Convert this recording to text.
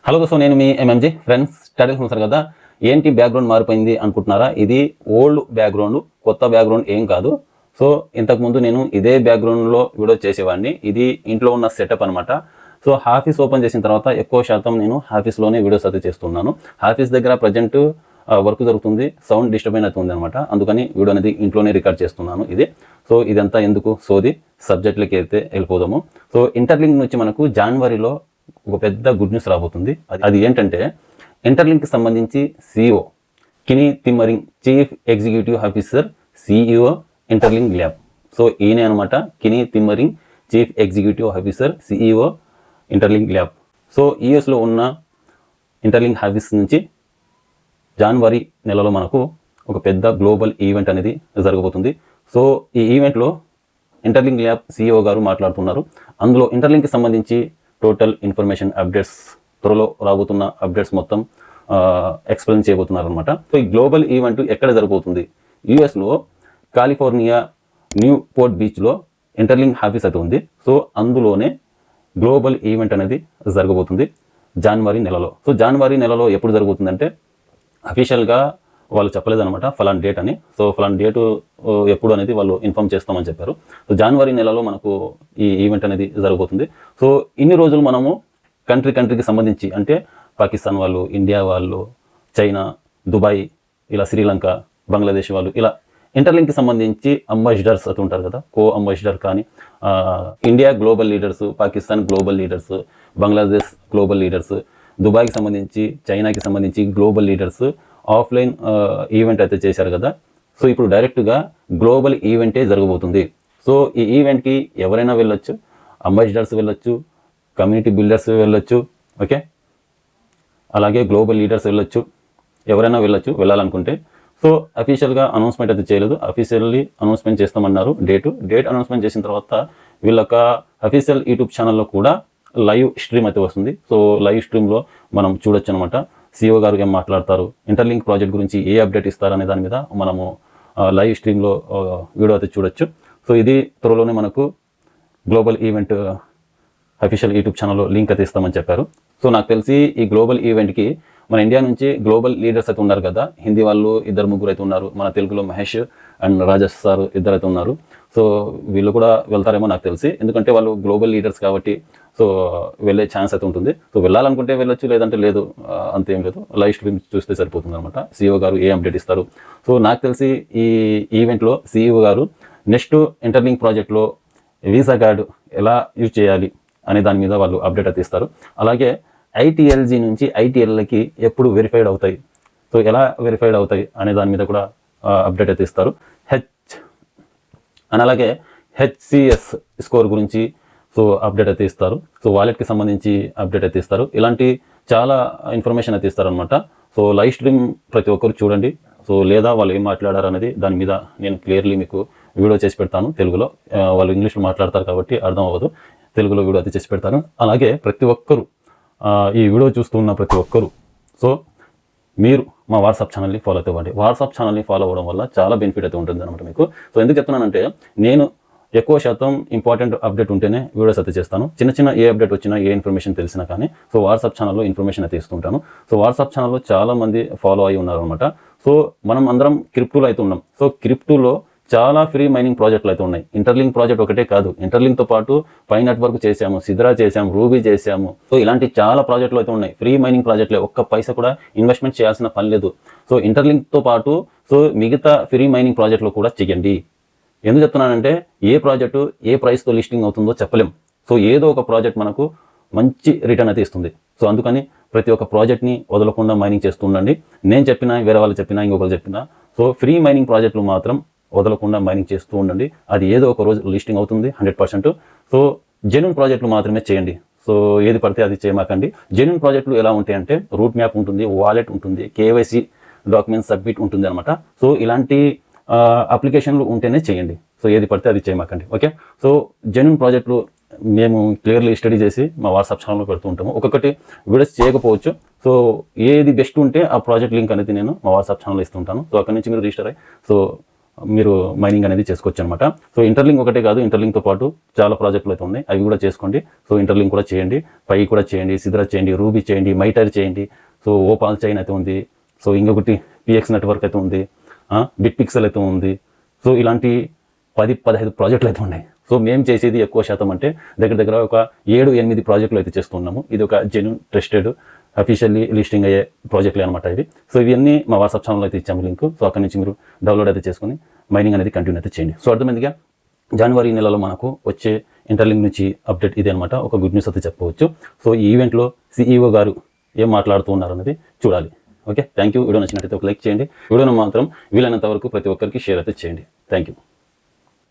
Hello so నేను మీ MMG friends studies చూసారు కదా. ఏంటి బ్యాక్గ్రౌండ్ మారిపోయింది అనుకుంటున్నారా? ఇది ఓల్డ్ బ్యాక్గ్రౌండ్, కొత్త బ్యాక్గ్రౌండ్ ఏం కాదు. సో ఇంతకుముందు నేను ఇదే బ్యాక్గ్రౌండ్లో వీడియో చేసేవాడిని. ఇది ఇంట్లో ఉన్న సెటప్ అనమాట. సో ఆఫీస్ ఓపెన్ చేసిన తర్వాత ఎక్కువ శాతం నేను ఆఫీస్లోనే వీడియోస్ అయితే చేస్తున్నాను. ఆఫీస్ దగ్గర ప్రజెంట్ వర్క్ జరుగుతుంది, సౌండ్ డిస్టర్బ్ అవుతుంది అనమాట. అందుకని వీడియో అనేది ఇంట్లోనే రికార్డ్ చేస్తున్నాను. సో ఇదంతా ఎందుకు సోది సబ్జెక్ట్లకి అయితే వెళ్ళిపోదాము. సో ఇంటర్లింక్ నుంచి మనకు జనవరిలో ఒక పెద్ద గుడ్ న్యూస్ రాబోతుంది. అది ఏంటంటే ఇంటర్లింక్కి సంబంధించి సిఇఓ కిని తిమ్మరింగ్, chief executive officer, CEO Interlink lab. So ఈయనే అనమాట కిని తిమ్మరింగ్, chief executive officer, CEO Interlink lab. So యూఎస్లో ఉన్న ఇంటర్లింక్ ఆఫీస్ నుంచి జనవరి నెలలో మనకు ఒక పెద్ద గ్లోబల్ ఈవెంట్ అనేది జరగబోతుంది. సో ఈ ఈవెంట్లో ఇంటర్లింక్ ల్యాబ్ సిఇఓ గారు మాట్లాడుతున్నారు. అందులో ఇంటర్లింక్కి సంబంధించి టోటల్ ఇన్ఫర్మేషన్ అప్డేట్స్, త్వరలో రాబోతున్న అప్డేట్స్ మొత్తం ఎక్స్ప్లెయిన్ చేయబోతున్నారు అనమాట. సో ఈ గ్లోబల్ ఈవెంట్ ఎక్కడ జరగబోతుంది? యూఎస్లో కాలిఫోర్నియా న్యూ పోర్ట్ బీచ్లో ఇంటర్లింక్ ఆఫీస్ అయితే ఉంది. సో అందులోనే గ్లోబల్ ఈవెంట్ అనేది జరగబోతుంది జనవరి నెలలో. సో జనవరి నెలలో ఎప్పుడు జరుగుతుందంటే అఫీషియల్గా వాళ్ళు చెప్పలేదన్నమాట ఫలాన్ డేట్ అని. సో ఫలాన్ డేటు ఎప్పుడు అనేది వాళ్ళు ఇన్ఫామ్ చేస్తామని చెప్పారు. సో జనవరి నెలలో మనకు ఈ ఈవెంట్ అనేది జరగబోతుంది. సో ఇన్ని రోజులు మనము కంట్రీకి సంబంధించి అంటే పాకిస్తాన్ వాళ్ళు, ఇండియా వాళ్ళు, చైనా, దుబాయ్, ఇలా శ్రీలంక, బంగ్లాదేశ్ వాళ్ళు, ఇలా ఇంటర్లింక్కి సంబంధించి అంబాసిడర్స్ అయితే ఉంటారు కదా, కో అంబాసిడర్. కానీ India global leaders, Pakistan global leaders, Bangladesh global leaders, దుబాయ్కి సంబంధించి, చైనాకి సంబంధించి గ్లోబల్ లీడర్స్ ఆఫ్లైన్ ఈవెంట్ అయితే చేశారు కదా. సో ఇప్పుడు డైరెక్ట్గా గ్లోబల్ ఈవెంటే జరగబోతుంది. సో ఈ ఈవెంట్కి ఎవరైనా వెళ్ళొచ్చు, అంబాసిడర్స్ వెళ్ళొచ్చు, కమ్యూనిటీ బిల్డర్స్ వెళ్ళొచ్చు, ఓకే, అలాగే గ్లోబల్ లీడర్స్ వెళ్ళొచ్చు, ఎవరైనా వెళ్ళొచ్చు వెళ్ళాలనుకుంటే. సో అఫీషియల్గా అనౌన్స్మెంట్ అయితే చేయలేదు, అఫీషియల్లీ అనౌన్స్మెంట్ చేస్తామన్నారు. డేట్ అనౌన్స్మెంట్ చేసిన తర్వాత వీళ్ళొక అఫీషియల్ యూట్యూబ్ ఛానల్లో కూడా లైవ్ స్ట్రీమ్ అయితే వస్తుంది. సో లైవ్ స్ట్రీమ్లో మనం చూడొచ్చు అనమాట. సిఇఓ గారు ఏం మాట్లాడతారు, ఇంటర్లింక్ ప్రాజెక్ట్ గురించి ఏ అప్డేట్ ఇస్తారనే దాని మీద మనము లైవ్ స్ట్రీమ్లో వీడియో అయితే చూడొచ్చు. సో ఇది త్వరలోనే మనకు గ్లోబల్ ఈవెంట్ అఫీషియల్ యూట్యూబ్ ఛానల్లో లింక్ అయితే ఇస్తామని చెప్పారు. సో నాకు తెలిసి ఈ గ్లోబల్ ఈవెంట్కి మన ఇండియా నుంచి గ్లోబల్ లీడర్స్ అయితే ఉన్నారు కదా, హిందీ వాళ్ళు 2-3 అయితే ఉన్నారు, మన తెలుగులో మహేష్ అండ్ రాజేష్ సార్ 2 అయితే ఉన్నారు. సో వీళ్ళు కూడా వెళ్తారేమో నాకు తెలిసి, ఎందుకంటే వాళ్ళు గ్లోబల్ లీడర్స్ కాబట్టి. సో వెళ్ళే ఛాన్స్ అయితే ఉంటుంది. సో వెళ్ళాలనుకుంటే వెళ్ళొచ్చు, లేదంటే లేదు, అంతేం లేదు, లైవ్ స్ట్రీమ్ చూస్తే సరిపోతుంది అనమాట. సిఇఓ గారు ఏ అప్డేట్ ఇస్తారు. సో నాకు తెలిసి ఈ ఈవెంట్లో సిఇఓ గారు నెక్స్ట్ ఇంటర్లింక్ ప్రాజెక్ట్లో వీసా కార్డు ఎలా యూజ్ చేయాలి అనే దాని మీద వాళ్ళు అప్డేట్ అయితే ఇస్తారు. అలాగే ఐటీఎల్జీ నుంచి ఐటీఎల్కి ఎప్పుడు వెరిఫైడ్ అవుతాయి, సో ఎలా వెరిఫైడ్ అవుతాయి అనే దాని మీద కూడా అప్డేట్ అయితే ఇస్తారు. అలాగే హెచ్సిఎస్ స్కోర్ గురించి సో అప్డేట్ అయితే ఇస్తారు. సో వాలెట్కి సంబంధించి అప్డేట్ అయితే ఇస్తారు. ఇలాంటి చాలా ఇన్ఫర్మేషన్ అయితే ఇస్తారనమాట. సో లైవ్ స్ట్రీమ్ ప్రతి ఒక్కరు చూడండి. సో లేదా వాళ్ళు ఏం మాట్లాడారు అనేది దాని మీద నేను క్లియర్లీ మీకు వీడియో చేసి పెడతాను తెలుగులో. వాళ్ళు ఇంగ్లీష్లో మాట్లాడతారు కాబట్టి అర్థం అవ్వదు, తెలుగులో వీడియో అయితే చేసి పెడతాను. అలాగే ప్రతి ఒక్కరు ఈ వీడియో చూస్తున్న ప్రతి ఒక్కరు సో మీరు మా వాట్సాప్ ఛానల్ని ఫాలో అయితే అవ్వండి. వాట్సాప్ ఛానల్ని ఫాలో అవ్వడం వల్ల చాలా బెనిఫిట్ అయితే ఉంటుంది అనమాట మీకు. సో ఎందుకు చెప్తున్నానంటే నేను ఎక్కువ శాతం ఇంపార్టెంట్ అప్డేట్ ఉంటేనే వీడియోస్ అయితే చేస్తాను. చిన్న ఏ అప్డేట్ వచ్చినా, ఏ ఇన్ఫర్మేషన్ తెలిసినా కానీ సో వాట్సాప్ ఛానల్లో ఇన్ఫర్మేషన్ అయితే ఇస్తుంటాను. సో వాట్సాప్ ఛానల్లో చాలా మంది ఫాలో అయి ఉన్నారు అనమాట. సో మనం అందరం క్రిప్టోలో అయితే ఉన్నాం. సో క్రిప్టోలో చాలా ఫ్రీ మైనింగ్ ప్రాజెక్టులు అయితే ఉన్నాయి. ఇంటర్లింక్ ప్రాజెక్ట్ ఒకటే కాదు, ఇంటర్లింక్తో పాటు పై నెట్వర్క్ చేసాము, సిద్రా చేసాము, రూబీ చేసాము. సో ఇలాంటి చాలా ప్రాజెక్టులు అయితే ఉన్నాయి, ఫ్రీ మైనింగ్ ప్రాజెక్టులే, ఒక్క పైసా కూడా ఇన్వెస్ట్మెంట్ చేయాల్సిన పని లేదు. సో ఇంటర్లింక్తో పాటు సో మిగతా ఫ్రీ మైనింగ్ ప్రాజెక్టులు కూడా చేయండి. ఎందుకు చెప్తున్నానంటే ఏ ప్రాజెక్టు ఏ ప్రైస్తో లిస్టింగ్ అవుతుందో చెప్పలేం. సో ఏదో ఒక ప్రాజెక్ట్ మనకు మంచి రిటర్న్ అయితే ఇస్తుంది. సో అందుకని ప్రతి ఒక్క ప్రాజెక్ట్ని వదలకుండా మైనింగ్ చేస్తూ ఉండండి. నేను చెప్పినా, వేరే వాళ్ళు చెప్పినా, ఇంకొకరు చెప్పినా, సో ఫ్రీ మైనింగ్ ప్రాజెక్టులు మాత్రం వదలకుండా మైనింగ్ చేస్తూ ఉండండి. అది ఏదో ఒక రోజు లిస్టింగ్ అవుతుంది 100%. సో జెన్యూన్ ప్రాజెక్టులు మాత్రమే చేయండి. సో ఏది పడితే అది చేయమాకండి. జెన్యూన్ ప్రాజెక్టులు ఎలా ఉంటాయంటే రూట్ మ్యాప్ ఉంటుంది, వాలెట్ ఉంటుంది, కేవైసీ డాక్యుమెంట్ సబ్మిట్ ఉంటుంది అనమాట. సో ఇలాంటి అప్లికేషన్లు ఉంటేనే చేయండి. సో ఏది పడితే అది చేయమాకండి, ఓకే. సో జెన్యూన్ ప్రాజెక్టులు మేము క్లియర్లీ స్టడీ చేసి మా వాట్సాప్ ఛానల్లో పెడుతూ ఉంటాము. ఒక్కొక్కటి వీడియోస్ చేయకపోవచ్చు. సో ఏది బెస్ట్ ఉంటే ఆ ప్రాజెక్ట్ లింక్ అనేది నేను మా వాట్సాప్ ఛానల్లో ఇస్తుంటాను. సో అక్కడి నుంచి మీరు రిజిస్టర్ అయ్యి సో మీరు మైనింగ్ అనేది చేసుకోవచ్చు అనమాట. సో ఇంటర్లింక్ ఒకటే కాదు, ఇంటర్లింక్తో పాటు చాలా ప్రాజెక్టులు అయితే ఉన్నాయి, అవి కూడా చేసుకోండి. సో ఇంటర్లింక్ కూడా చేయండి, పై కూడా చేయండి, సిద్రా చేయండి, రూబీ చేయండి, మైటర్ చేయండి. సో ఓపాల్ చైన్ అయితే ఉంది. సో ఇంకొకటి పిఎక్స్ నెట్వర్క్ అయితే ఉంది, బిట్ పిక్సెల్ అయితే ఉంది. సో ఇలాంటి 10-15 ప్రాజెక్టులు అయితే ఉన్నాయి. సో మేము చేసేది ఎక్కువ శాతం అంటే దగ్గర ఒక 7-8 ప్రాజెక్టులు అయితే చేస్తున్నాము. ఇది ఒక జెన్యూన్ ట్రస్టెడ్ అఫీషియల్లీ లిస్టింగ్ అయ్యే ప్రాజెక్టులు అనమాట ఇవి. సో ఇవన్నీ మా వాట్సాప్ ఛానల్ అయితే ఇచ్చాము లింక్. సో అక్కడ నుంచి మీరు డౌన్లోడ్ అయితే చేసుకుని మైనింగ్ అనేది కంటిన్యూ అయితే చేయండి. సో అర్థమైందిగా, జనవరి నెలలో మనకు వచ్చే ఇంటర్లింక్ నుంచి అప్డేట్ ఇదే అనమాట. ఒక గుడ్ న్యూస్ అయితే చెప్పవచ్చు. సో ఈ ఈవెంట్లో CEO గారు ఏం మాట్లాడుతూ ఉన్నారు అనేది చూడాలి. Okay, thank you. వీడియో నచ్చినట్టయితే ఒక లైక్ చేయండి. వీడియోను మాత్రం వీలైనంత వరకు ప్రతి ఒక్కరికి షేర్ అయితే చేయండి. Thank you.